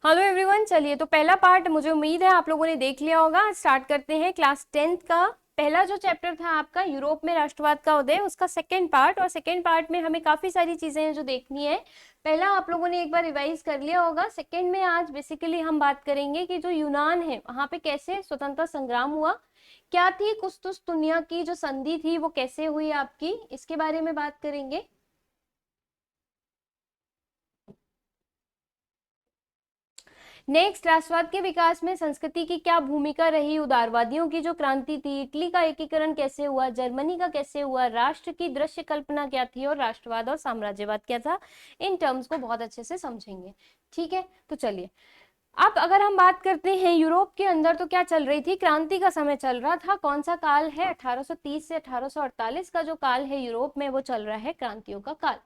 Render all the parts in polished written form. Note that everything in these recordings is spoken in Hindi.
हेलो एवरीवन, चलिए तो पहला पार्ट मुझे उम्मीद है आप लोगों ने देख लिया होगा। स्टार्ट करते हैं क्लास 10th का पहला जो चैप्टर था आपका यूरोप में राष्ट्रवाद का उदय, उसका सेकंड पार्ट। और सेकंड पार्ट में हमें काफी सारी चीजें हैं जो देखनी है। पहला आप लोगों ने एक बार रिवाइज कर लिया होगा। सेकंड में आज बेसिकली हम बात करेंगे कि जो यूनान है वहां पे कैसे स्वतंत्रता संग्राम हुआ, क्या थी कुस्तुस दुनिया की जो संधि थी वो कैसे हुई आपकी, इसके बारे में बात करेंगे। नेक्स्ट, राष्ट्रवाद के विकास में संस्कृति की क्या भूमिका रही, उदारवादियों की जो क्रांति थी, इटली का एकीकरण कैसे हुआ, जर्मनी का कैसे हुआ, राष्ट्र की दृश्य कल्पना क्या थी और राष्ट्रवाद और साम्राज्यवाद क्या था, इन टर्म्स को बहुत अच्छे से समझेंगे। ठीक है, तो चलिए अब अगर हम बात करते हैं यूरोप के अंदर तो क्या चल रही थी, क्रांति का समय चल रहा था। कौन सा काल है, 1830 से 1848 का जो काल है यूरोप में, वो चल रहा है क्रांतियों का काल।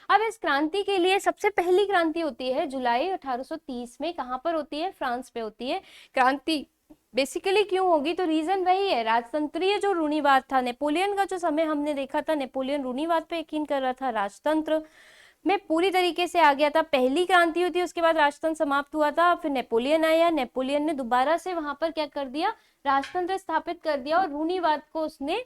अब इस क्रांति के लिए सबसे पहली क्रांति होती है जुलाई 1830 में। कहां पर होती है, फ्रांस पे होती है क्रांति। बेसिकली क्यों होगी, तो रीजन वही है, राजतंत्रीय जो रूढ़िवाद था, नेपोलियन का जो समय हमने देखा था, नेपोलियन रूढ़िवाद पे यकीन कर रहा था, राजतंत्र में पूरी तरीके से आ गया था। पहली क्रांति हुई थी, उसके बाद राजतंत्र समाप्त हुआ था, फिर नेपोलियन आया, नेपोलियन ने दोबारा से वहां पर क्या कर दिया, राजतंत्र स्थापित कर दिया और रूढ़िवाद को उसने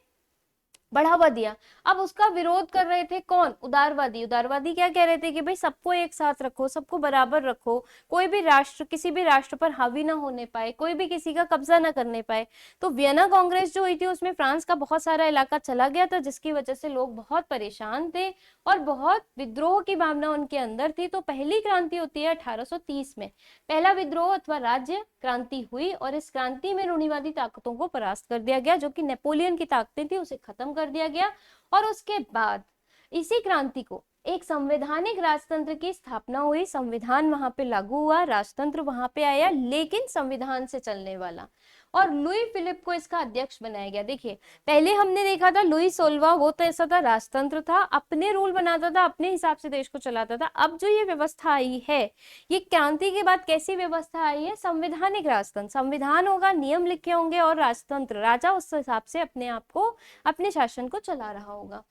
बढ़ावा दिया। अब उसका विरोध कर रहे थे कौन, उदारवादी। उदारवादी क्या कह रहे थे कि भाई सबको एक साथ रखो, सबको बराबर रखो, कोई भी राष्ट्र किसी भी राष्ट्र पर हावी ना होने पाए, कोई भी किसी का कब्जा ना करने पाए। तो वियना कांग्रेस जो हुई थी उसमें फ्रांस का बहुत सारा इलाका चला गया था, जिसकी वजह से लोग बहुत परेशान थे और बहुत विद्रोह की भावना उनके अंदर थी। तो पहली क्रांति होती है 1830 में, पहला विद्रोह अथवा राज्य क्रांति हुई और इस क्रांति में रूढ़िवादी ताकतों को परास्त कर दिया गया, जो कि नेपोलियन की ताकतें थी उसे खत्म कर दिया गया। और उसके बाद इसी क्रांति को एक संवैधानिक राजतंत्र की स्थापना हुई, संविधान वहां पे लागू हुआ, राजतंत्र वहां पे आया, लेकिन संविधान से चलने वाला। और लुई फिलिप को इसका अध्यक्ष बनाया गया। देखिए पहले हमने देखा था लुई 16, वो तो ऐसा था राजतंत्र था, अपने रूल बनाता था, अपने हिसाब से देश को चलाता था। अब जो ये व्यवस्था आई है, ये क्रांति के बाद कैसी व्यवस्था आई है, संवैधानिक राजतंत्र। संविधान होगा, नियम लिखे होंगे और राजतंत्र, राजा उस हिसाब से अपने आप को, अपने शासन को चला रहा होगा।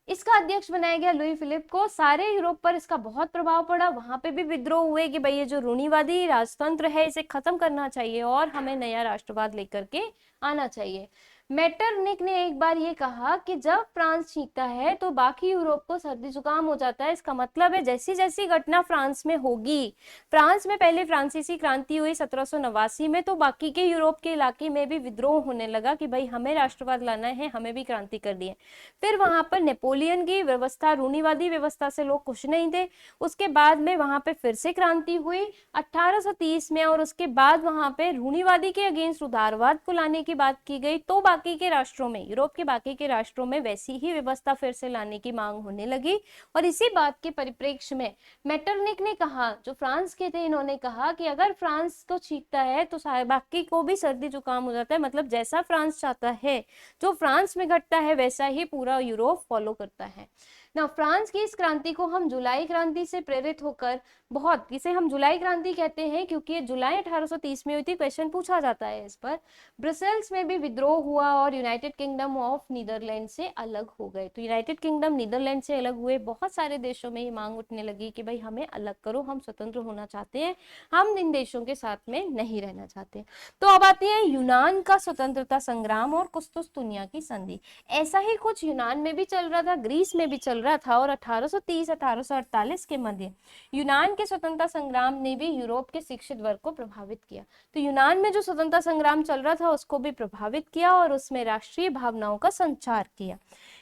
इसका अध्यक्ष बनाया गया लुई फिलिप को। सारे यूरोप पर इसका बहुत प्रभाव पड़ा, वहां पे भी विद्रोह हुए कि भाई ये जो रूढ़िवादी राजतंत्र है इसे खत्म करना चाहिए और हमें नया राष्ट्रवाद लेकर के आना चाहिए। मेटरनिक ने एक बार ये कहा कि जब फ्रांस जीतता है तो बाकी यूरोप को सर्दी जुकाम हो जाता है। इसका मतलब है जैसी जैसी घटना फ्रांस में होगी, फ्रांस में पहले फ्रांसीसी क्रांति हुई 1789 में, तो बाकी के यूरोप के इलाके में भी विद्रोह होने लगा कि भाई हमें राष्ट्रवाद लाना है, हमें भी क्रांति करनी है। फिर वहां पर नेपोलियन की व्यवस्था, रूढ़िवादी व्यवस्था से लोग खुश नहीं थे। उसके बाद में वहां पे फिर से क्रांति हुई 1830 में और उसके बाद वहां पे रूढ़िवादी के अगेंस्ट उदारवाद को लाने की बात की गई। तो बाकी के राष्ट्रों में, यूरोप के बाकी के राष्ट्रों में वैसी ही व्यवस्था फिर से लाने की मांग होने लगी। और इसी बात के परिप्रेक्ष्य में मेटरनिक ने कहा, जो फ्रांस के थे, इन्होंने कहा कि अगर फ्रांस को छींकता है तो बाकी को भी सर्दी जुकाम हो जाता है। मतलब जैसा फ्रांस चाहता है, जो फ्रांस में घटता है, वैसा ही पूरा यूरोप फॉलो करता है ना। फ्रांस की इस क्रांति को हम जुलाई क्रांति से प्रेरित होकर, बहुत, इसे हम जुलाई क्रांति कहते हैं क्योंकि ये जुलाई 1830 में हुई थी। क्वेश्चन पूछा जाता है इस पर। ब्रसेल्स में भी विद्रोह हुआ और यूनाइटेड किंगडम ऑफ नीदरलैंड से अलग हो गए। तो यूनाइटेड किंगडम नीदरलैंड से अलग हुए, बहुत सारे देशों में ये मांग उठने लगी कि भाई हमें अलग करो, हम स्वतंत्र होना चाहते हैं, हम इन देशों के साथ में नहीं रहना चाहते। तो अब आती है यूनान का स्वतंत्रता संग्राम और कुस्तुस दुनिया की संधि। ऐसा ही कुछ यूनान में भी चल रहा था, ग्रीस में भी चल रहा था। और 1830-1848 के मध्य यूनान के स्वतंत्रता संग्राम ने भी यूरोप के शिक्षित वर्ग को प्रभावित किया। तो यूनान में जो स्वतंत्रता संग्राम चल रहा था उसको भी प्रभावित किया और उसमें राष्ट्रीय भावनाओं का संचार किया।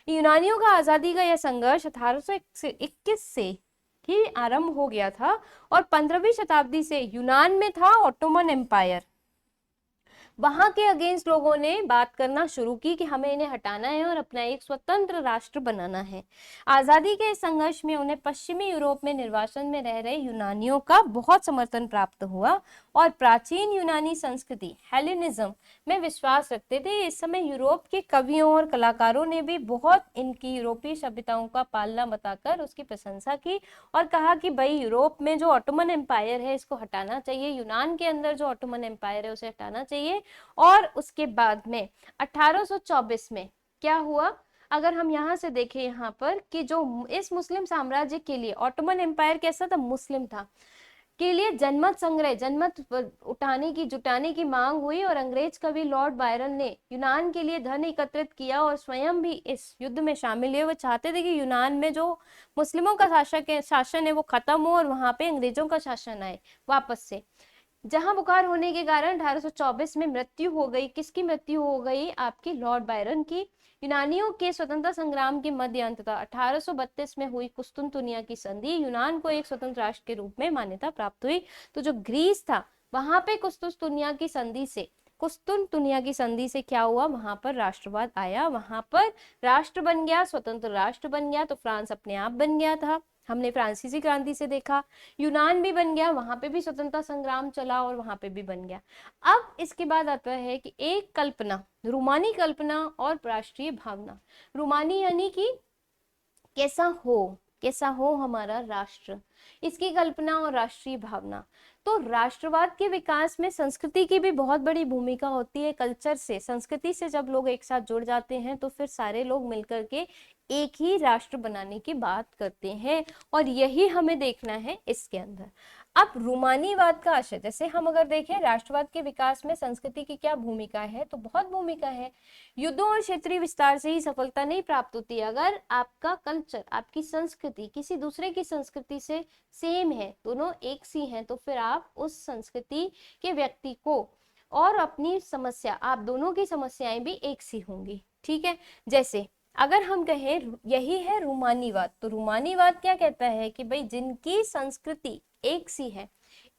यूनानियों का आजादी का यह संघर्ष 1821 से ही आरंभ हो गया था और 15वीं शताब्दी से यूनान में था ऑटोमन एम्पायर। वहां के अगेंस्ट लोगों ने बात करना शुरू की कि हमें इन्हें हटाना है और अपना एक स्वतंत्र राष्ट्र बनाना है। आजादी के इस संघर्ष में उन्हें पश्चिमी यूरोप में निर्वासन में रह रहे यूनानियों का बहुत समर्थन प्राप्त हुआ और प्राचीन यूनानी संस्कृति हेलेनिज्म में विश्वास रखते थे। इस समय यूरोप के कवियों और कलाकारों ने भी बहुत इनकी यूरोपीय सभ्यताओं का पालना बताकर उसकी प्रशंसा की और कहा कि भाई यूरोप में जो ऑटोमन एम्पायर है इसको हटाना चाहिए, यूनान के अंदर जो ऑटोमन एम्पायर है उसे हटाना चाहिए। और उसके बाद में 1824 में क्या हुआ, अगर हम यहां से देखें यहाँ पर कि जो इस मुस्लिम साम्राज्य के लिए ऑटोमन एम्पायर कैसा था, मुस्लिम था। के लिए जनमत संग्रह, जनमत जुटाने की मांग हुई और अंग्रेज कवि लॉर्ड बायरन ने यूनान के लिए धन एकत्रित किया और स्वयं भी इस युद्ध में शामिल हुए। वो चाहते थे कि यूनान में जो मुस्लिमों का शासन है वो खत्म हो और वहां पे अंग्रेजों का शासन आए वापस से। जहां बुखार होने के कारण 1824 में मृत्यु हो गई। किसकी मृत्यु हो गई? आपकी लॉर्ड बायरन की। यूनानियों के स्वतंत्रता संग्राम के मध्य अंततः 1832 में हुई कुस्तुनतुनिया की संधि यूनान को एक स्वतंत्र राष्ट्र के रूप में मान्यता प्राप्त हुई। तो जो ग्रीस था वहां पे कुस्तुनतुनिया की संधि से क्या हुआ? वहां पर राष्ट्रवाद आया, वहां पर राष्ट्र बन गया, स्वतंत्र राष्ट्र बन गया। तो फ्रांस अपने आप बन गया था, हमने फ्रांसीसी क्रांति से देखा। यूनान भी बन गया, वहां पे भी स्वतंत्रता संग्राम चला और वहां पे भी बन गया। अब इसके बाद आता है कि एक कल्पना, रूमानी कल्पना और राष्ट्रीय भावना। रूमानी यानी कि कैसा हो हमारा राष्ट्र, इसकी कल्पना और राष्ट्रीय भावना। तो राष्ट्रवाद के विकास में संस्कृति की भी बहुत बड़ी भूमिका होती है। कल्चर से, संस्कृति से जब लोग एक साथ जुड़ जाते हैं तो फिर सारे लोग मिलकर के एक ही राष्ट्र बनाने की बात करते हैं और यही हमें देखना है इसके अंदर। अब रूमानीवाद का आशय, जैसे हम अगर देखें राष्ट्रवाद के विकास में संस्कृति की क्या भूमिका है, तो बहुत भूमिका है। युद्धों और क्षेत्रीय विस्तार से ही सफलता नहीं प्राप्त होती। अगर आपका कल्चर, आपकी संस्कृति किसी दूसरे की संस्कृति से सेम है, दोनों एक सी हैं, तो फिर आप उस संस्कृति के व्यक्ति को और अपनी समस्या, आप दोनों की समस्याएं भी एक सी होंगी। ठीक है, जैसे अगर हम कहें यही है रूमानीवाद, तो रूमानीवाद क्या कहता है कि भाई जिनकी संस्कृति एक सी है,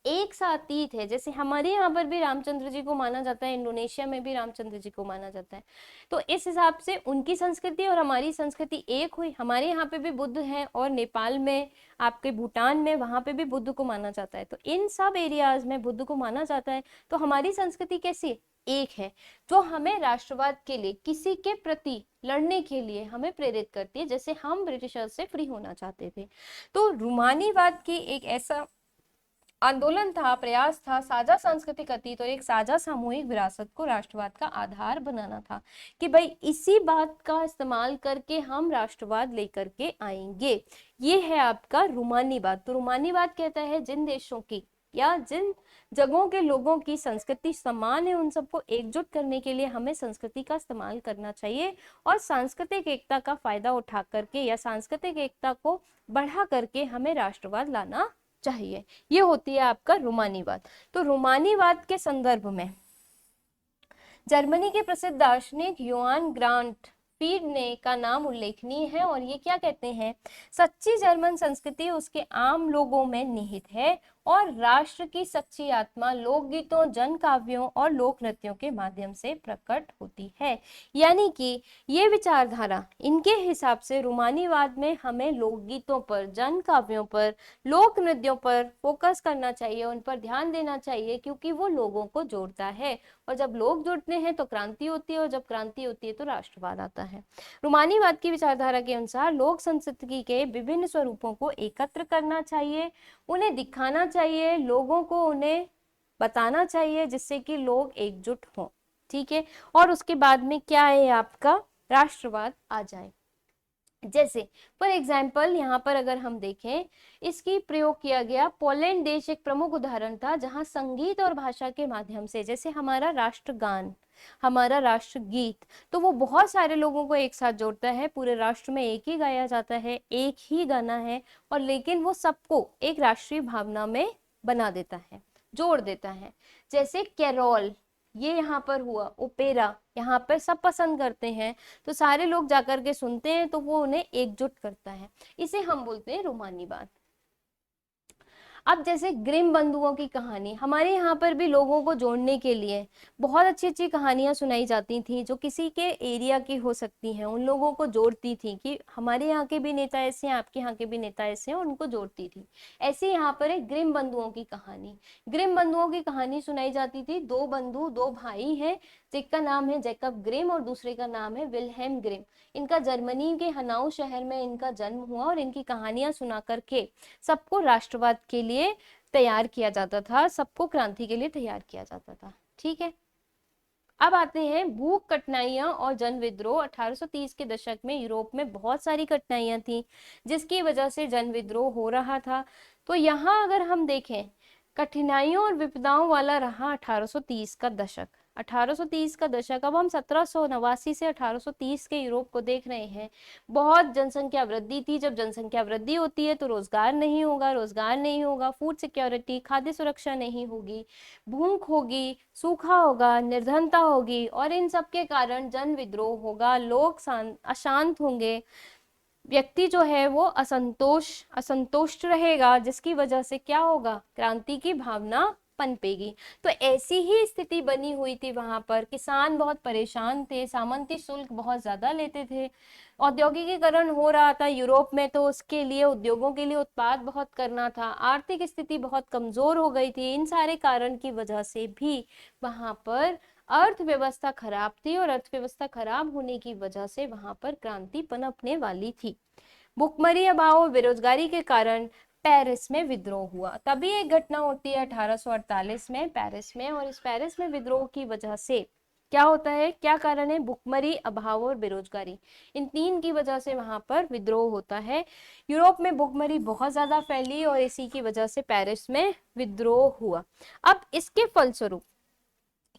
एक सा अतीत है, जैसे हमारे यहाँ पर भी रामचंद्र जी को माना जाता है, इंडोनेशिया में भी रामचंद्र जी को माना जाता है, तो इस हिसाब से उनकी संस्कृति और हमारी संस्कृति एक हुई। हमारे यहाँ पे भी बुद्ध हैं और नेपाल में, आपके भूटान में, वहां पे भी बुद्ध को माना जाता है। तो इन सब एरियाज में बुद्ध को माना जाता है। तो हमारी संस्कृति कैसी एक है, जो हमें राष्ट्रवाद के लिए, किसी के प्रति लड़ने के लिए हमें प्रेरित करती है, जैसे हम ब्रिटिशर्स से फ्री होना चाहते थे। तो रूमानीवाद की एक ऐसा आंदोलन था, प्रयास था, साझा सांस्कृतिक अतीत और एक साझा सामूहिक विरासत को राष्ट्रवाद का आधार बनाना था कि भाई इसी बात का इस्तेमाल करके हम राष्ट्रवाद लेकर के आएंगे। ये है आपका रूमानीवाद। तो रूमानीवाद कहता है जिन देशों की या जिन जगहों के लोगों की संस्कृति समान है, उन सबको एकजुट करने के लिए हमें संस्कृति का इस्तेमाल करना चाहिए और सांस्कृतिक एकता का फायदा उठा करके या सांस्कृतिक एकता को बढ़ा करके हमें राष्ट्रवाद लाना चाहिए। ये होती है आपका रूमानीवाद। तो रूमानीवाद के संदर्भ में जर्मनी के प्रसिद्ध दार्शनिक योहान ग्रांट ने का नाम उल्लेखनीय है और ये क्या कहते हैं, सच्ची जर्मन संस्कृति उसके आम लोगों में निहित है और राष्ट्र की सच्ची आत्मा लोकगीतों, जन काव्यों और लोक नृत्यों के माध्यम से प्रकट होती है। यानी कि ये विचारधारा, इनके हिसाब से रूमानीवाद में हमें लोकगीतों पर, जन काव्यों पर, लोक नृत्यों पर फोकस करना चाहिए, उन पर ध्यान देना चाहिए, क्योंकि वो लोगों को जोड़ता है और जब लोग जुड़ते हैं तो क्रांति होती है और जब क्रांति होती है तो राष्ट्रवाद आता है। रूमानीवाद की विचारधारा के अनुसार लोक संस्कृति के विभिन्न स्वरूपों को एकत्र करना चाहिए, उन्हें दिखाना चाहिए, लोगों को उन्हें बताना चाहिए, जिससे कि लोग एकजुट हों। ठीक है, और उसके बाद में क्या है, आपका राष्ट्रवाद आ जाए। जैसे फॉर एग्जाम्पल यहाँ पर अगर हम देखें, इसकी प्रयोग किया गया पोलैंड देश एक प्रमुख उदाहरण था, जहां संगीत और भाषा के माध्यम से, जैसे हमारा राष्ट्रगान, हमारा राष्ट्रगीत, तो वो बहुत सारे लोगों को एक साथ जोड़ता है, पूरे राष्ट्र में एक ही गाया जाता है, एक ही गाना है, और लेकिन वो सबको एक राष्ट्रीय भावना में बना देता है, जोड़ देता है। जैसे कैरोल, ये यहाँ पर हुआ, ओपेरा, यहाँ पर सब पसंद करते हैं, तो सारे लोग जाकर के सुनते हैं, तो वो उन्हें एकजुट करता है। इसे हम बोलते हैं रूमानीवाद। अब जैसे ग्रिम बंधुओं की कहानी, हमारे यहाँ पर भी लोगों को जोड़ने के लिए बहुत अच्छी अच्छी कहानियां सुनाई जाती थी, जो किसी के एरिया की हो सकती हैं, उन लोगों को जोड़ती थी कि हमारे यहाँ के भी नेता ऐसे हैं, आपके यहाँ के भी नेता ऐसे हैं, उनको जोड़ती थी। ऐसे यहाँ पर एक ग्रिम बंधुओं की कहानी, ग्रिम बंधुओं की कहानी सुनाई जाती थी। दो बंधु, दो भाई हैं, एक का नाम है जैकब ग्रिम और दूसरे का नाम है विल्हेम ग्रिम। इनका जर्मनी के हनाउ शहर में इनका जन्म हुआ और इनकी कहानियां सुना करके सबको राष्ट्रवाद के लिए तैयार किया जाता था, सबको क्रांति के लिए तैयार किया जाता था। ठीक है, अब आते हैं भूख, कठिनाइयां और जन विद्रोह। 1830 के दशक में यूरोप में बहुत सारी कठिनाइयां थी, जिसकी वजह से जन विद्रोह हो रहा था। तो यहाँ अगर हम देखें कठिनाइयों और विपदाओं वाला रहा 1830 का दशक। 1830 का दशक, अब हम 1789 से 1830 के यूरोप को देख रहे हैं। बहुत जनसंख्या वृद्धि थी। जब जनसंख्या वृद्धि होती है तो रोजगार नहीं होगा, रोजगार नहीं होगा, फूड सिक्योरिटी, खाद्य सुरक्षा नहीं होगी, भूख होगी, सूखा होगा, निर्धनता होगी, और इन सब के कारण जन विद्रोह होगा, लोग अशांत होंगे, व्यक्ति जो है वो असंतुष्ट रहेगा, जिसकी वजह से क्या होगा, क्रांति की भावना पनपेगी। तो ऐसी ही स्थिति बनी हुई थी वहां पर। किसान बहुत परेशान थे, सामंती शुल्क बहुत ज्यादा लेते थे, औद्योगिकीकरण हो रहा था यूरोप में, तो उसके लिए उद्योगों के लिए उत्पाद बहुत करना था, आर्थिक स्थिति बहुत कमजोर हो गई थी। इन सारे कारण की वजह से भी वहां पर अर्थव्यवस्था खराब थी, और अर्थव्यवस्था खराब होने की वजह से वहां पर क्रांति पनपने वाली थी। भुखमरी, अभाव और बेरोजगारी के कारण पेरिस में विद्रोह हुआ। तभी एक घटना होती है 1848 में पेरिस में, और इस पेरिस में विद्रोह की वजह से क्या होता है, क्या कारण है, भुखमरी, अभाव और बेरोजगारी, इन तीन की वजह से वहां पर विद्रोह होता है। यूरोप में भुखमरी बहुत ज्यादा फैली और इसी की वजह से पेरिस में विद्रोह हुआ। अब इसके फलस्वरूप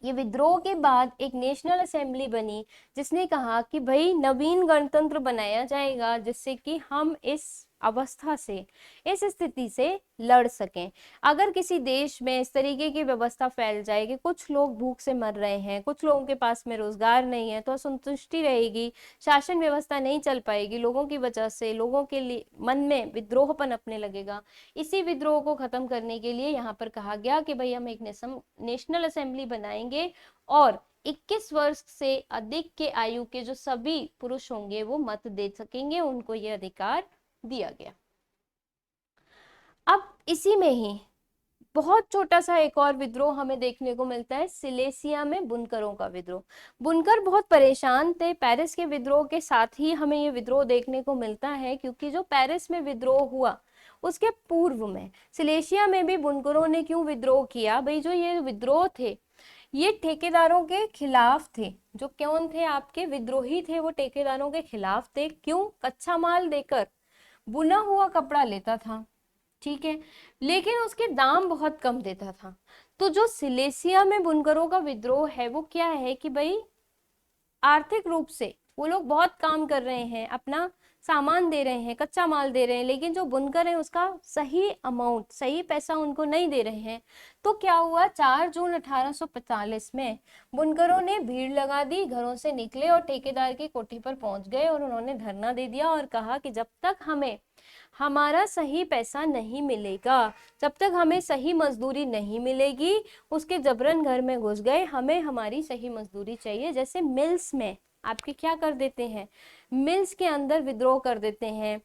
ये विद्रोह के बाद एक नेशनल असेंबली बनी, जिसने कहा कि भाई नवीन गणतंत्र बनाया जाएगा, जिससे कि हम इस अवस्था से, इस स्थिति से लड़ सकें। अगर किसी देश में इस तरीके की व्यवस्था फैल जाए कि कुछ लोग भूख से मर रहे हैं, कुछ लोगों के पास में रोजगार नहीं है, तो असंतुष्टि रहेगी, शासन व्यवस्था नहीं चल पाएगी, लोगों की वजह से लोगों के लिए मन में विद्रोह पनपने लगेगा। इसी विद्रोह को खत्म करने के लिए यहाँ पर कहा गया कि भाई हम एक नेशनल असेंबली बनाएंगे, और 21 वर्ष से अधिक के आयु के जो सभी पुरुष होंगे वो मत दे सकेंगे, उनको ये अधिकार दिया गया। अब इसी में ही बहुत छोटा सा एक और विद्रोह हमें देखने को मिलता है, सिलेसिया में बुनकरों का विद्रोह। बुनकर बहुत परेशान थे। पेरिस के विद्रोह के साथ ही हमें ये विद्रोह देखने को मिलता है, क्योंकि जो पेरिस में विद्रोह हुआ उसके पूर्व में सिलेसिया में भी बुनकरों ने क्यों विद्रोह किया, भाई जो ये विद्रोह थे ये ठेकेदारों के खिलाफ थे। जो कौन थे, आपके विद्रोही थे, वो ठेकेदारों के खिलाफ थे। क्यों, कच्चा माल देकर बुना हुआ कपड़ा लेता था, ठीक है, लेकिन उसके दाम बहुत कम देता था। तो जो सिलेसिया में बुनकरों का विद्रोह है वो क्या है कि भाई आर्थिक रूप से वो लोग बहुत काम कर रहे हैं, अपना सामान दे रहे हैं, कच्चा माल दे रहे हैं, लेकिन जो बुनकर है उसका सही अमाउंट, सही पैसा उनको नहीं दे रहे हैं। तो क्या हुआ, 4 जून 1845 में बुनकरों ने भीड़ लगा दी, घरों से निकले और ठेकेदार की कोठी पर पहुंच गए, और उन्होंने धरना दे दिया और कहा कि जब तक हमें हमारा सही पैसा नहीं मिलेगा, जब तक हमें सही मजदूरी नहीं मिलेगी, उसके जबरन घर में घुस गए, हमें हमारी सही मजदूरी चाहिए। जैसे मिल्स में आपके क्या कर देते हैं, मिल्स के अंदर विद्रोह कर देते हैं,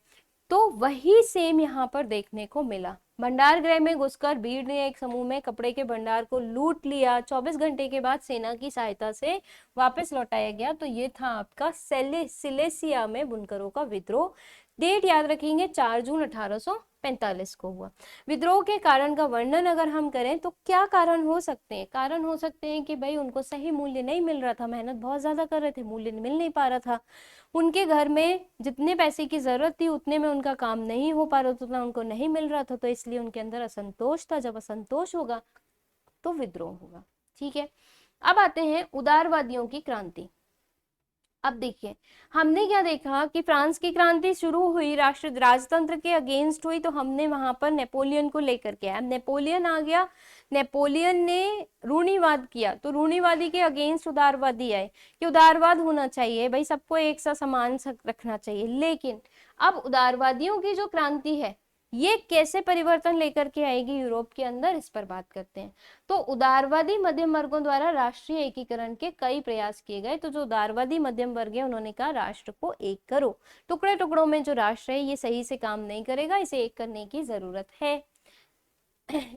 तो वही सेम यहाँ पर देखने को मिला। भंडार गृह में घुसकर भीड़ ने एक समूह में कपड़े के भंडार को लूट लिया। 24 घंटे के बाद सेना की सहायता से वापस लौटाया गया। तो ये था आपका सिलेसिया में बुनकरों का विद्रोह। डेट याद रखेंगे, 4 जून 1845 को हुआ। विद्रोह के कारण का वर्णन अगर हम करें तो क्या कारण हो सकते हैं, कारण हो सकते हैं कि भाई उनको सही मूल्य नहीं मिल रहा था, मेहनत बहुत ज्यादा कर रहे थे, मूल्य मिल नहीं पा रहा था, उनके घर में जितने पैसे की जरूरत थी उतने में उनका काम नहीं हो पा रहा था, उतना उनको नहीं मिल रहा था, तो इसलिए उनके अंदर असंतोष था। जब असंतोष होगा तो विद्रोह होगा, ठीक है। अब आते हैं उदारवादियों की क्रांति। अब देखिए, हमने क्या देखा कि फ्रांस की क्रांति शुरू हुई, राजतंत्र के अगेंस्ट हुई, तो हमने वहां पर नेपोलियन को लेकर के आया। नेपोलियन आ गया, नेपोलियन ने रूढ़िवाद किया, तो रूढ़िवादी के अगेंस्ट उदारवादी आए कि उदारवाद होना चाहिए, भाई सबको एक सा समान रखना चाहिए। लेकिन अब उदारवादियों की जो क्रांति है ये कैसे परिवर्तन लेकर के आएगी यूरोप के अंदर, इस पर बात करते हैं। तो उदारवादी मध्यम वर्गों द्वारा राष्ट्रीय एकीकरण के कई प्रयास किए गए। तो जो उदारवादी मध्यम वर्ग है उन्होंने कहा राष्ट्र को एक करो, टुकड़े टुकड़ों में जो राष्ट्र है ये सही से काम नहीं करेगा, इसे एक करने की जरूरत है।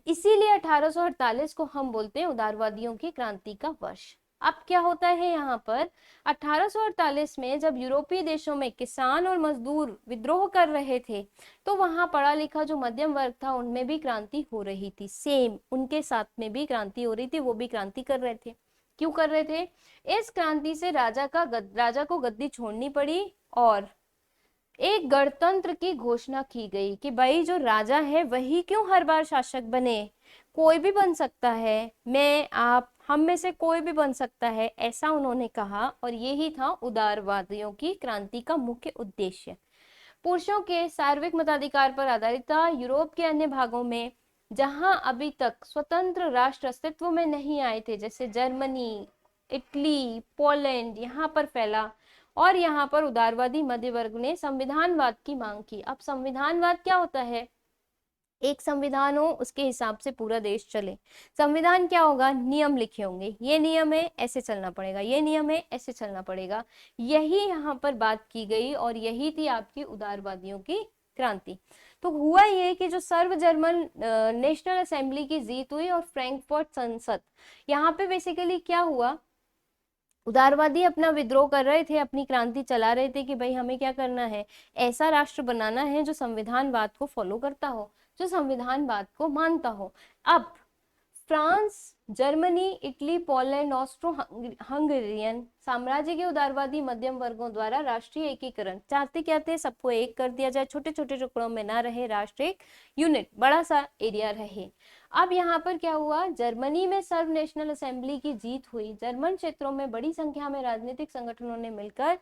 इसीलिए 1848 को हम बोलते हैं उदारवादियों की क्रांति का वर्ष। अब क्या होता है यहाँ पर, 1848 में जब यूरोपीय देशों में किसान और मजदूर विद्रोह कर रहे थे, तो वहां पढ़ा लिखा जो मध्यम वर्ग था उनमें भी क्रांति हो रही थी। सेम उनके साथ में भी क्रांति हो रही थी, वो भी क्रांति कर रहे थे। क्यों कर रहे थे, इस क्रांति से राजा को गद्दी छोड़नी पड़ी, और एक गणतंत्र की घोषणा की गई कि भाई जो राजा है वही क्यों हर बार शासक बने, कोई भी बन सकता है, मैं आप हम में से कोई भी बन सकता है, ऐसा उन्होंने कहा। और यही था उदारवादियों की क्रांति का मुख्य उद्देश्य। पुरुषों के सार्वत्रिक मताधिकार पर आधारित था। यूरोप के अन्य भागों में जहां अभी तक स्वतंत्र राष्ट्र अस्तित्व में नहीं आए थे, जैसे जर्मनी, इटली, पोलैंड, यहाँ पर फैला। और यहाँ पर उदारवादी मध्य वर्ग ने संविधानवाद की मांग की। अब संविधानवाद क्या होता है? एक संविधान हो, उसके हिसाब से पूरा देश चले। संविधान क्या होगा? नियम लिखे होंगे, ये नियम है ऐसे चलना पड़ेगा, ये नियम है ऐसे चलना पड़ेगा। यही यहाँ पर बात की गई और यही थी आपकी उदारवादियों की क्रांति। तो हुआ ये कि जो सर्व जर्मन नेशनल असेंबली की जीत हुई और फ्रैंकफर्ट संसद, यहाँ पे बेसिकली क्या हुआ, उदारवादी अपना विद्रोह कर रहे थे, अपनी क्रांति चला रहे थे कि भाई हमें क्या करना है, ऐसा राष्ट्र बनाना है जो संविधानवाद को फॉलो करता हो, जो संविधानवाद को मानता हो। अब France, Germany, Italy, Poland, Austro Hungarian साम्राज्य के उदारवादी मध्यम वर्गों द्वारा राष्ट्रीय एकीकरण चाहते क्या थे, सबको एक कर दिया जाए, छोटे छोटे टुकड़ों में ना रहे, राष्ट्र एक यूनिट, बड़ा सा एरिया रहे। अब यहाँ पर क्या हुआ, जर्मनी में सर्व नेशनल असेंबली की जीत हुई। जर्मन क्षेत्रों में बड़ी संख्या में राजनीतिक संगठनों ने मिलकर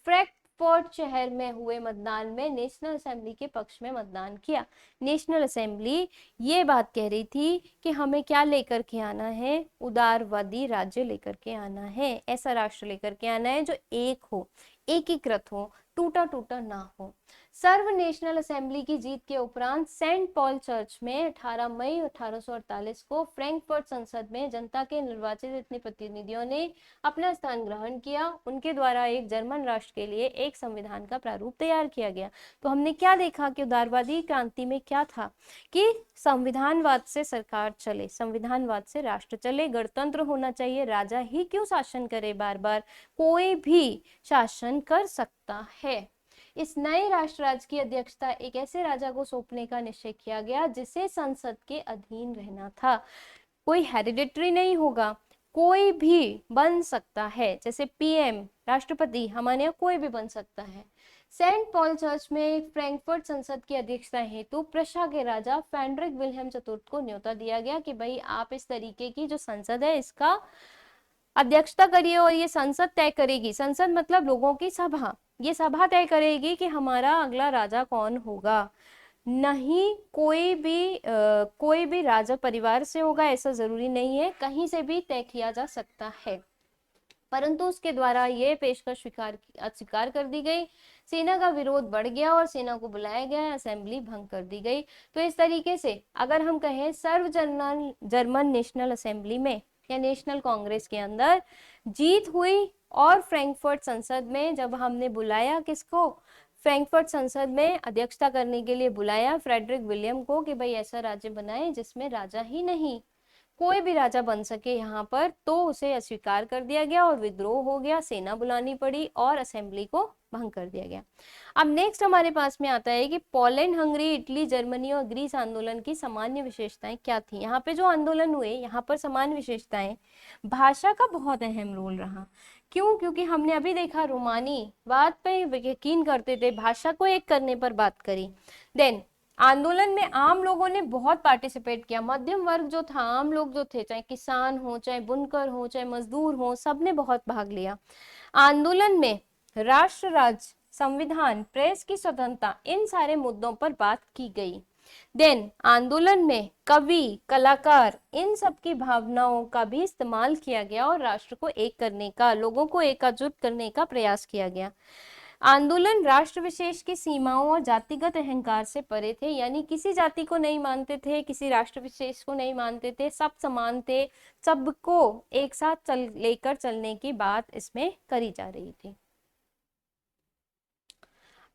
फ्रैंकफर्ट शहर में हुए मतदान में नेशनल असेंबली के पक्ष में मतदान किया। नेशनल असेंबली ये बात कह रही थी कि हमें क्या लेकर के आना है, उदारवादी राज्य लेकर के आना है, ऐसा राष्ट्र लेकर के आना है जो एक हो, एकीकृत हो, टूटा टूटा ना हो। सर्व नेशनल असेंबली की जीत के उपरांत सेंट पॉल चर्च में 18 मई 1848 को फ्रैंकफर्ट संसद में जनता के निर्वाचित इतने प्रतिनिधियों ने अपना स्थान ग्रहण किया। उनके द्वारा एक जर्मन राष्ट्र के लिए एक संविधान का प्रारूप तैयार किया गया। तो हमने क्या देखा कि उदारवादी क्रांति में क्या था कि संविधानवाद से सरकार चले, संविधानवाद से राष्ट्र चले, गणतंत्र होना चाहिए, राजा ही क्यों शासन करे, बार बार कोई भी शासन कर सकता है। इस नए राष्ट्र राज्य की अध्यक्षता एक ऐसे राजा को सौंपने का निश्चय किया गया जिसे संसद के अधीन रहना था। कोई हेरिडिटरी नहीं होगा, कोई भी बन सकता है, जैसे पीएम, राष्ट्रपति, हमारे यहाँ कोई भी बन सकता है। सेंट पॉल चर्च में फ्रैंकफर्ट संसद की अध्यक्षता हेतु प्रशा के राजा फ्रेडरिक विल्हेम चतुर्थ को न्योता दिया गया कि भाई आप इस तरीके की जो संसद है इसका अध्यक्षता करिए और ये संसद तय करेगी, संसद मतलब लोगों की सभा, ये सभा तय करेगी कि हमारा अगला राजा कौन होगा। नहीं कोई भी राजा परिवार से होगा ऐसा जरूरी नहीं है, कहीं से भी तय किया जा सकता है। परंतु उसके द्वारा ये पेशकश अस्वीकार कर दी गई। सेना का विरोध बढ़ गया और सेना को बुलाया गया, असेंबली भंग कर दी गई। तो इस तरीके से अगर हम कहें सर्व जर्मन नेशनल असेंबली में या नेशनल कांग्रेस के अंदर जीत हुई और फ्रैंकफर्ट संसद में जब हमने बुलाया किसको, फ्रैंकफर्ट संसद में अध्यक्षता करने के लिए बुलाया फ्रेडरिक विलियम को कि भाई ऐसा राज्य बनाए जिसमें राजा ही नहीं, कोई भी राजा बन सके यहाँ पर, तो उसे अस्वीकार कर दिया गया और विद्रोह हो गया, सेना बुलानी पड़ी और असेंबली को भंग कर दिया गया। अब नेक्स्ट हमारे पास में आता है कि पोलैंड, हंगरी, इटली, जर्मनी और ग्रीस आंदोलन की सामान्य विशेषताएं क्या थी। यहाँ पे जो आंदोलन हुए यहाँ पर सामान्य विशेषताएं, भाषा का बहुत अहम रोल रहा। क्यों? क्योंकि हमने अभी देखा रोमानी बात पे यकीन करते थे, भाषा को एक करने पर बात करी। देन आंदोलन में आम लोगों ने बहुत पार्टिसिपेट किया, मध्यम वर्ग जो था, आम लोग जो थे, चाहे किसान हो, चाहे बुनकर हो, चाहे मजदूर हो, सबने बहुत भाग लिया आंदोलन में। राष्ट्र राज्य, संविधान, प्रेस की स्वतंत्रता, इन सारे मुद्दों पर बात की गई। देन आंदोलन में कवि, कलाकार, इन सब की भावनाओं का भी इस्तेमाल किया गया और राष्ट्र को एक करने का, लोगों को एकजुट करने का प्रयास किया गया। आंदोलन राष्ट्र विशेष की सीमाओं और जातिगत अहंकार से परे थे, यानी किसी जाति को नहीं मानते थे, किसी राष्ट्र विशेष को नहीं मानते थे, सब समान थे, सबको एक साथ लेकर चलने की बात इसमें करी जा रही थी।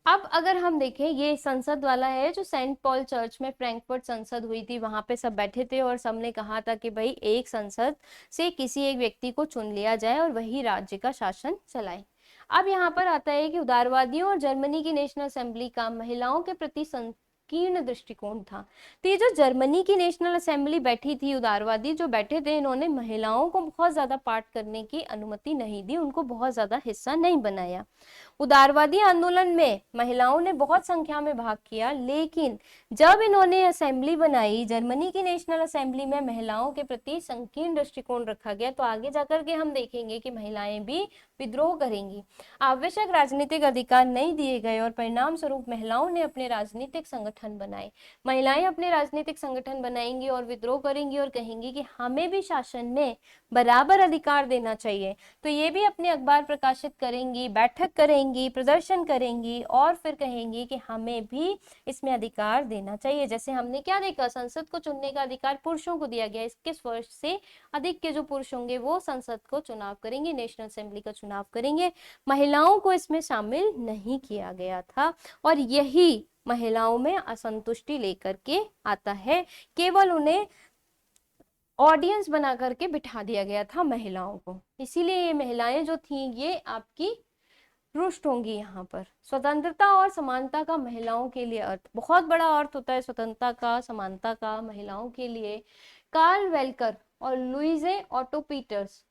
अब अगर हम देखें, ये संसद वाला है जो सेंट पॉल चर्च में फ्रैंकफर्ट संसद हुई थी, वहां पे सब बैठे थे और सबने कहा था कि भाई एक संसद से किसी एक व्यक्ति को चुन लिया जाए और वही राज्य का शासन चलाए। अब यहाँ पर आता है कि उदारवादियों और जर्मनी की नेशनल असेंबली का महिलाओं के प्रति संकीर्ण दृष्टिकोण था। तो ये जो जर्मनी की नेशनल असेंबली बैठी थी, उदारवादी जो बैठे थे, इन्होंने महिलाओं को बहुत ज्यादा पार्ट करने की अनुमति नहीं दी, उनको बहुत ज्यादा हिस्सा नहीं बनाया। उदारवादी आंदोलन में महिलाओं ने बहुत संख्या में भाग किया, लेकिन जब इन्होंने असेंबली बनाई, जर्मनी की नेशनल असेंबली में महिलाओं के प्रति संकीर्ण दृष्टिकोण रखा गया, तो आगे जाकर के हम देखेंगे कि महिलाएं भी विद्रोह करेंगी। आवश्यक राजनीतिक अधिकार नहीं दिए गए और परिणाम स्वरूप महिलाओं ने अपने राजनीतिक संगठन बनाए। महिलाएं अपने राजनीतिक संगठन बनाएंगी और विद्रोह करेंगी और कहेंगी कि हमें भी शासन में बराबर अधिकार देना चाहिए। तो ये भी अपने अखबार प्रकाशित करेंगी, बैठक करेंगी, प्रदर्शन करेंगी और फिर कहेंगी कि हमें भी इसमें अधिकार देना चाहिए। जैसे हमने क्या देखा, संसद को चुनने का अधिकार पुरुषों को दिया गया। 21 वर्ष से अधिक के जो पुरुष होंगे वो संसद को चुनाव करेंगे, नेशनल असेंबली का चुनाव करेंगे। महिलाओं को इसमें शामिल नहीं किया गया था और यही महिलाओं में असंतुष्टि लेकर के आता है। केवल उन्हें ऑडियंस बना करके बिठा दिया गया था महिलाओं को, इसीलिए ये महिलाएं जो थी ये आपकी रुष्ट होंगी। यहाँ पर स्वतंत्रता और समानता का महिलाओं के लिए अर्थ, बहुत बड़ा अर्थ होता है स्वतंत्रता का, समानता का महिलाओं के लिए। कार्ल वेलकर और लुइजे ऑटो पीटर्स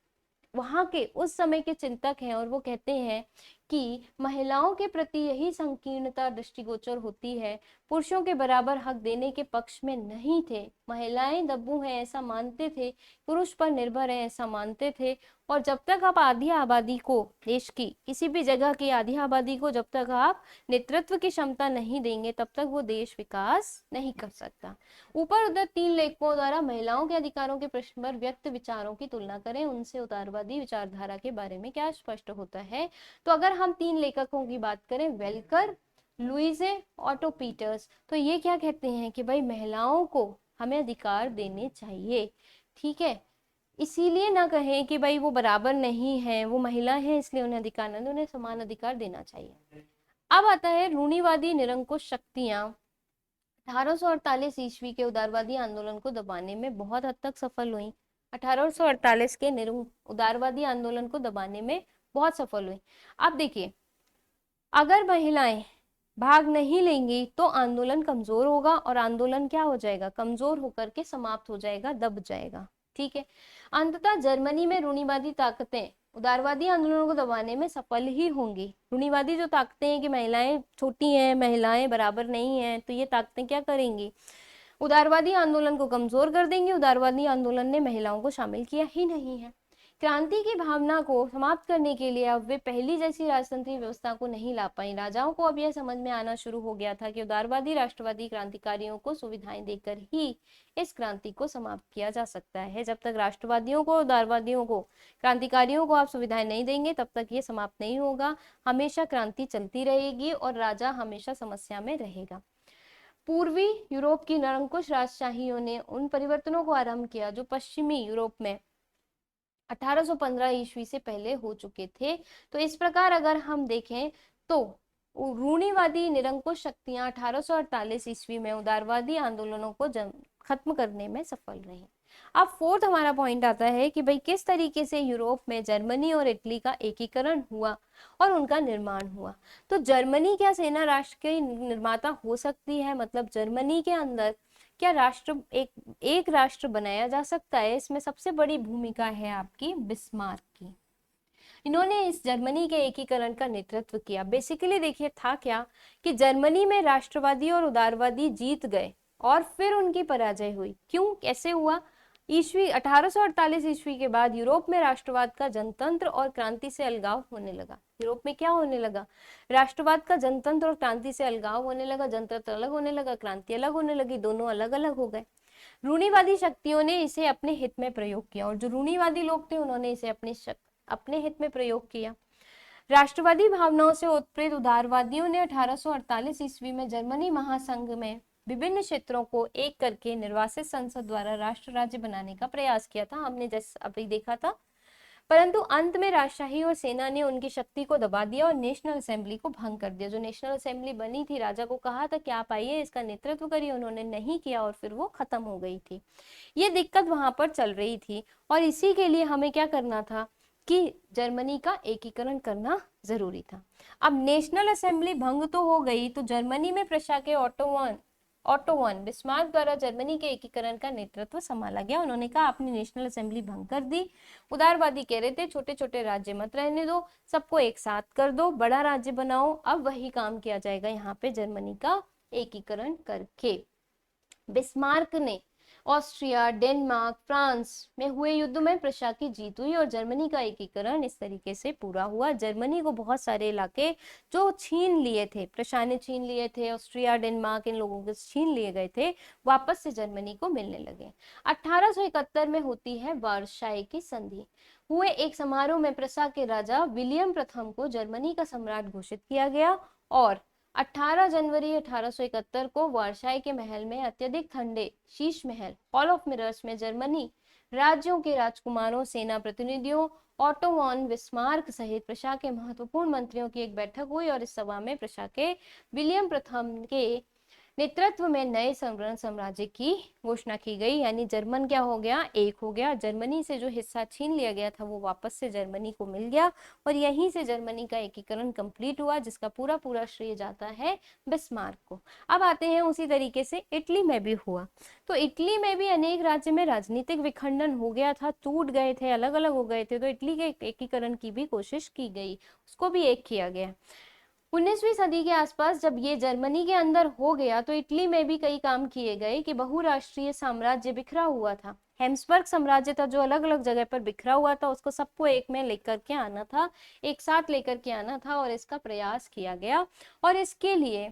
वहां के उस समय के चिंतक हैं और वो कहते हैं कि महिलाओं के प्रति यही संकीर्णता दृष्टिगोचर होती है। पुरुषों के बराबर हक देने के पक्ष में नहीं थे, महिलाएं दब्बू हैं ऐसा मानते थे, पुरुष पर निर्भर है ऐसा मानते थे। और जब तक आप आधी आबादी को, देश की किसी भी जगह की आधी आबादी को जब तक आप नेतृत्व की क्षमता नहीं देंगे तब तक वो देश विकास नहीं कर सकता। ऊपर उधर 3 लेखकों द्वारा महिलाओं के अधिकारों के प्रश्न पर व्यक्त विचारों की तुलना करें, उनसे उदारवादी विचारधारा के बारे में क्या स्पष्ट होता है। तो अगर हम 3 लेखकों की बात करें, वेलकर, लुइजे ऑटो पीटर्स, तो ये क्या कहते हैं कि भाई महिलाओं को हमें अधिकार देने चाहिए, ठीक है। इसीलिए ना कहें कि भाई वो बराबर नहीं है, वो महिला है इसलिए उन्हें अधिकार नहीं, उन्हें समान अधिकार देना चाहिए। अब आता है रूढ़िवादी निरंकुश शक्तियां 1848 ईस्वी के उदारवादी आंदोलन को दबाने में बहुत हद तक सफल हुई। 1848 के उदारवादी आंदोलन को दबाने में बहुत सफल हुई। अब देखिए, अगर महिलाएं भाग नहीं लेंगी तो आंदोलन कमजोर होगा और आंदोलन क्या हो जाएगा, कमजोर होकर के समाप्त हो जाएगा, दब जाएगा, ठीक है। अंततः जर्मनी में रूढ़िवादी ताकतें उदारवादी आंदोलनों को दबाने में सफल ही होंगी। रूढ़िवादी जो ताकतें हैं कि महिलाएं छोटी हैं, महिलाएं बराबर नहीं हैं, तो ये ताकतें क्या करेंगी, उदारवादी आंदोलन को कमजोर कर देंगे। उदारवादी आंदोलन ने महिलाओं को शामिल किया ही नहीं है। क्रांति की भावना को समाप्त करने के लिए अब वे पहली जैसी राजतंत्रीय व्यवस्था को नहीं ला पाई। राजाओं को अब यह समझ में आना शुरू हो गया था कि उदारवादी राष्ट्रवादी क्रांतिकारियों को सुविधाएं देकर ही इस क्रांति को समाप्त किया जा सकता है। जब तक राष्ट्रवादियों को, उदारवादियों को, क्रांतिकारियों को आप सुविधाएं नहीं देंगे तब तक ये समाप्त नहीं होगा। हमेशा क्रांति चलती रहेगी और राजा हमेशा समस्या में रहेगा। पूर्वी यूरोप की निरंकुश राजशाहियों ने उन परिवर्तनों को आरंभ किया जो पश्चिमी यूरोप में 1815 ईस्वी से पहले हो चुके थे। तो इस प्रकार अगर हम देखें तो रूढ़िवादी निरंकुश शक्तियां 1848 ईस्वी में उदारवादी आंदोलनों को खत्म करने में सफल रही। अब फोर्थ हमारा पॉइंट आता है कि भाई किस तरीके से यूरोप में जर्मनी और इटली का एकीकरण हुआ और उनका निर्माण हुआ। तो जर्मनी क्या सेना राष्ट्र की निर्माता हो सकती है, मतलब जर्मनी के अंदर क्या राष्ट्र एक राष्ट्र बनाया जा सकता है। इसमें सबसे बड़ी भूमिका है आपकी बिस्मार्क की। इन्होंने इस जर्मनी के एकीकरण का नेतृत्व किया। बेसिकली देखिए था क्या कि जर्मनी में राष्ट्रवादी और उदारवादी जीत गए और फिर उनकी पराजय हुई। क्यों, कैसे हुआ, ईस्वी 1848 ईस्वी के बाद यूरोप में राष्ट्रवाद का जनतंत्र और क्रांति से अलगाव होने लगा। यूरोप में क्या होने लगा, राष्ट्रवाद का जनतंत्र और क्रांति से अलगाव होने लगा। जनतंत्र अलग होने लगा, क्रांति अलग होने लगी, दोनों अलग अलग हो गए। रूढ़िवादी शक्तियों ने इसे अपने हित में प्रयोग किया और जो रूढ़िवादी लोग थे उन्होंने इसे अपने हित में प्रयोग किया। राष्ट्रवादी भावनाओं से उत्प्रेरित उदारवादियों ने 1848 ईस्वी में जर्मनी महासंघ में विभिन्न क्षेत्रों को एक करके निर्वासित संसद द्वारा राष्ट्र राज्य बनाने का प्रयास किया था, हमने जैसे अभी देखा था। परंतु अंत में राजशाही और सेना ने उनकी शक्ति को दबा दिया और नेशनल असेंबली को भंग कर दिया। जो नेशनल असेंबली बनी थी, राजा को कहा था कि आप आइए इसका नेतृत्व करिए, उन्होंने नहीं किया और फिर वो खत्म हो गई थी। ये दिक्कत वहां पर चल रही थी और इसी के लिए हमें क्या करना था कि जर्मनी का एकीकरण करना जरूरी था। अब नेशनल असेंबली भंग तो हो गई, तो जर्मनी में प्रशा के ऑटोवन ऑटो वन बिस्मार्क द्वारा जर्मनी के एकीकरण का नेतृत्व संभाला गया। उन्होंने कहा आपने नेशनल असेंबली भंग कर दी। उदारवादी कह रहे थे छोटे छोटे राज्य मत रहने दो, सबको एक साथ कर दो, बड़ा राज्य बनाओ। अब वही काम किया जाएगा यहाँ पे जर्मनी का एकीकरण करके। बिस्मार्क ने ऑस्ट्रिया, डेनमार्क, फ्रांस में हुए युद्ध में प्रशा की जीत हुई और जर्मनी का एकीकरण इस तरीके से पूरा हुआ। जर्मनी को बहुत सारे इलाके जो छीन लिए थे, प्रशा ने छीन लिए थे, ऑस्ट्रिया, डेनमार्क, इन लोगों के छीन लिए गए थे, वापस से जर्मनी को मिलने लगे। 1871 में होती है वर्साई की संधि। हुए एक समारोह में प्रशा के राजा विलियम प्रथम को जर्मनी का सम्राट घोषित किया गया और 18 जनवरी 1871 को वर्साई के महल में अत्यधिक ठंडे Sheesh Mahal hall of mirrors में जर्मनी राज्यों के राजकुमारों, सेना प्रतिनिधियों, ऑटो वॉन बिस्मार्क सहित प्रशा के महत्वपूर्ण मंत्रियों की एक बैठक हुई और इस सभा में प्रशा के विलियम प्रथम के नेतृत्व में नए साम्राज्य की घोषणा की गई। यानी जर्मन क्या हो गया, एक हो गया। जर्मनी से जो हिस्सा छीन लिया गया था वो वापस से जर्मनी को मिल गया और यहीं से जर्मनी का एकीकरण कंप्लीट हुआ, जिसका पूरा पूरा श्रेय जाता है बिस्मार्क को। अब आते हैं उसी तरीके से इटली में भी हुआ। तो इटली में भी अनेक राज्य में राजनीतिक विखंडन हो गया था, टूट गए थे, अलग अलग हो गए थे, तो इटली के एकीकरण की भी कोशिश की गई, उसको भी एक किया गया। 19वीं सदी के आसपास जब ये जर्मनी के अंदर हो गया तो इटली में भी कई काम किए गए कि बहुराष्ट्रीय साम्राज्य बिखरा हुआ था। हेम्सबर्ग साम्राज्य था जो अलग अलग जगह पर बिखरा हुआ था, उसको सबको एक में लेकर के आना था, एक साथ लेकर के आना था और इसका प्रयास किया गया। और इसके लिए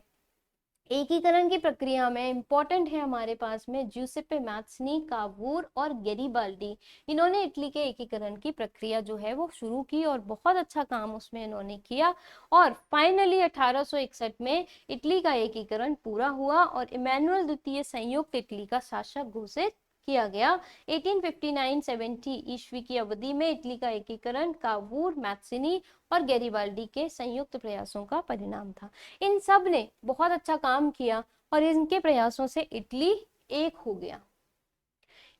एकीकरण की प्रक्रिया में इंपॉर्टेंट है हमारे पास में ज्यूसेप्पे मैत्सनी, कावूर और गेरिबाल्डी। इन्होंने इटली के एकीकरण की प्रक्रिया जो है वो शुरू की और बहुत अच्छा काम उसमें इन्होंने किया और फाइनली 1861 में इटली का एकीकरण पूरा हुआ और इमैनुअल द्वितीय संयुक्त इटली का शासक घोषित किया गया। 1859-70 ईस्वी की अवधि में इटली का एकीकरण कावूर, मैत्सिनी और गैरिबाल्डी के संयुक्त प्रयासों का परिणाम था। इन सब ने बहुत अच्छा काम किया और इनके प्रयासों से इटली एक हो गया।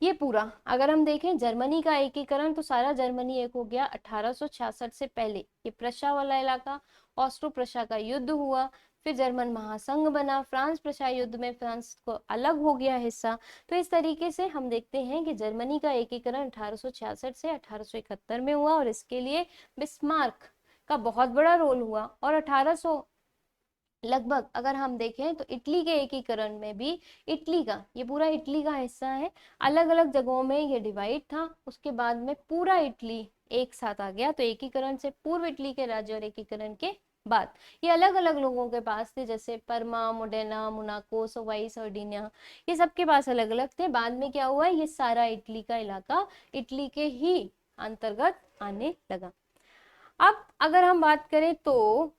ये पूरा अगर हम देखें जर्मनी का एकीकरण तो सारा जर्मनी एक हो गया 1866 से पहले। ये प्रशा वाला इलाका, ऑस्ट्रो प्रशा का युद्ध हुआ, फिर जर्मन महासंघ बना, फ्रांस प्रशा युद्ध में फ्रांस को अलग हो गया हिस्सा। तो इस तरीके से हम देखते हैं कि जर्मनी का एकीकरण 1866 से 1871 में हुआ और इसके लिए बिस्मार्क का बहुत बड़ा रोल हुआ। और 1800 लगभग अगर हम देखें तो इटली के एकीकरण में भी इटली का, ये पूरा इटली का हिस्सा है, अलग अलग जगहों में ये डिवाइड था, उसके बाद में पूरा इटली एक साथ आ गया। तो एकीकरण से पूर्व इटली के राज्य और एकीकरण के बाद ये अलग अलग लोगों के पास थे, जैसे परमा, मोडेना, मोनाको, सोवाई, सर्डिनिया, ये सबके पास अलग अलग थे। बाद में क्या हुआ, ये सारा इटली का इलाका इटली के ही अंतर्गत आने लगा। अब अगर हम बात करें तो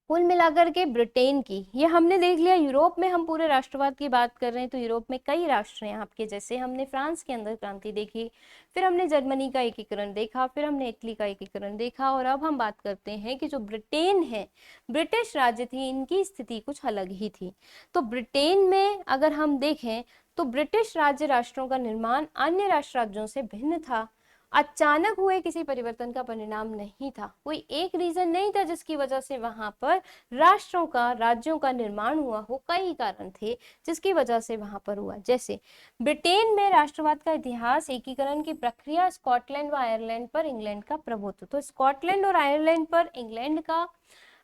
कुल मिलाकर के ब्रिटेन की, ये हमने देख लिया। यूरोप में हम पूरे राष्ट्रवाद की बात कर रहे हैं तो यूरोप में कई राष्ट्र हैं आपके, जैसे हमने फ्रांस के अंदर क्रांति देखी, फिर हमने जर्मनी का एकीकरण देखा, फिर हमने इटली का एकीकरण देखा और अब हम बात करते हैं कि जो ब्रिटेन है, ब्रिटिश राज्य थी, इनकी स्थिति कुछ अलग ही थी। तो ब्रिटेन में अगर हम देखें तो ब्रिटिश राज्य राष्ट्रों का निर्माण अन्य राष्ट्र राज्यों से भिन्न था। अचानक हुए किसी परिवर्तन का परिणाम नहीं था, कोई एक रीजन नहीं था जिसकी वजह से वहां पर राष्ट्रों का, राज्यों का निर्माण हुआ हो। कई कारण थे जिसकी वजह से वहां पर हुआ। जैसे ब्रिटेन में राष्ट्रवाद का इतिहास, एकीकरण की प्रक्रिया, स्कॉटलैंड व आयरलैंड पर इंग्लैंड का प्रभुत्व। तो स्कॉटलैंड और आयरलैंड पर इंग्लैंड का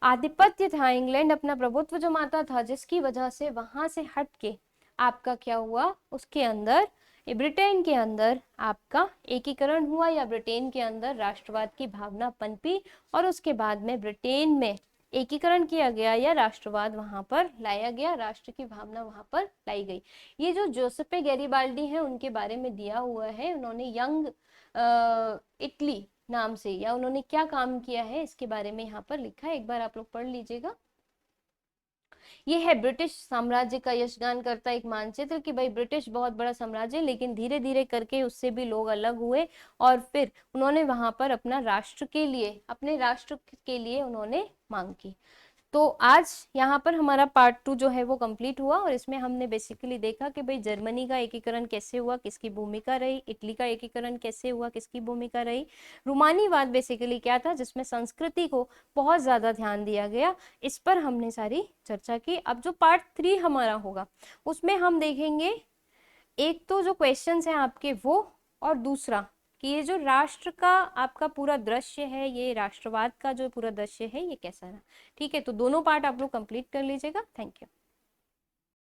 आधिपत्य था, इंग्लैंड अपना प्रभुत्व जमाता था, जिसकी वजह से वहां से हट के आपका क्या हुआ, उसके अंदर ब्रिटेन के अंदर आपका एकीकरण हुआ या ब्रिटेन के अंदर राष्ट्रवाद की भावना पनपी और उसके बाद में ब्रिटेन में एकीकरण किया गया या राष्ट्रवाद वहां पर लाया गया, राष्ट्र की भावना वहां पर लाई गई। ये जो जोसेपे गैरिबाल्डी हैं उनके बारे में दिया हुआ है, उन्होंने यंग इटली नाम से, या उन्होंने क्या काम किया है इसके बारे में यहाँ पर लिखा है, एक बार आप लोग पढ़ लीजिएगा। ये है ब्रिटिश साम्राज्य का यशगान करता एक मानचित्र कि भाई ब्रिटिश बहुत बड़ा साम्राज्य, लेकिन धीरे धीरे करके उससे भी लोग अलग हुए और फिर उन्होंने वहां पर अपना राष्ट्र के लिए, अपने राष्ट्र के लिए उन्होंने मांग की। तो आज यहाँ पर हमारा पार्ट 2 जो है वो कंप्लीट हुआ और इसमें हमने बेसिकली देखा कि भाई जर्मनी का एकीकरण कैसे हुआ, किसकी भूमिका रही, इटली का एकीकरण कैसे हुआ, किसकी भूमिका रही, रूमानीवाद बेसिकली क्या था जिसमें संस्कृति को बहुत ज्यादा ध्यान दिया गया, इस पर हमने सारी चर्चा की। अब जो पार्ट 3 हमारा होगा उसमें हम देखेंगे एक तो जो क्वेश्चंस हैं आपके वो, और दूसरा कि ये जो राष्ट्र का आपका पूरा दृश्य है, ये राष्ट्रवाद का जो पूरा दृश्य है ये कैसा रहा। ठीक है, तो दोनों पार्ट आप लोग कंप्लीट कर लीजिएगा। Thank you.